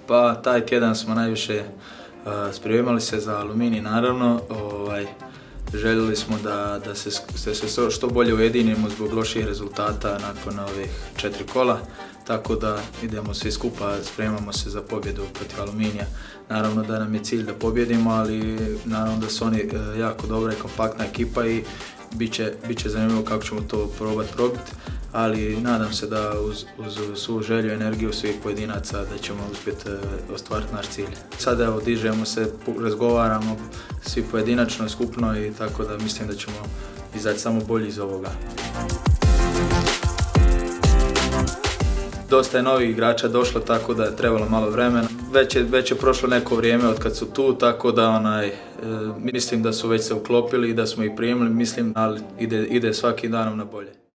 Pa taj tjedan smo najviše spremali se za Aluminij, naravno. Željeli smo da se što bolje ujedinimo zbog loših rezultata nakon ovih 4 kola, tako da idemo svi skupa, spremamo se za pobjedu protiv Aluminija. Naravno da nam je cilj da pobjedimo, ali naravno da su oni jako dobra i kompaktna ekipa i bit će zanimljivo kako ćemo to probiti, ali nadam se da uz svu želju i energiju svih pojedinaca da ćemo uspjeti ostvariti naš cilj. Sada evo dižemo se, razgovaramo svi pojedinačno, skupno i tako da mislim da ćemo izaći samo bolji iz ovoga. Dosta je novih igrača došlo, tako da je trebalo malo vremena. Već je prošlo neko vrijeme od kad su tu, tako da mislim da su već se uklopili i da smo ih primili, mislim, ali ide svakim danom na bolje.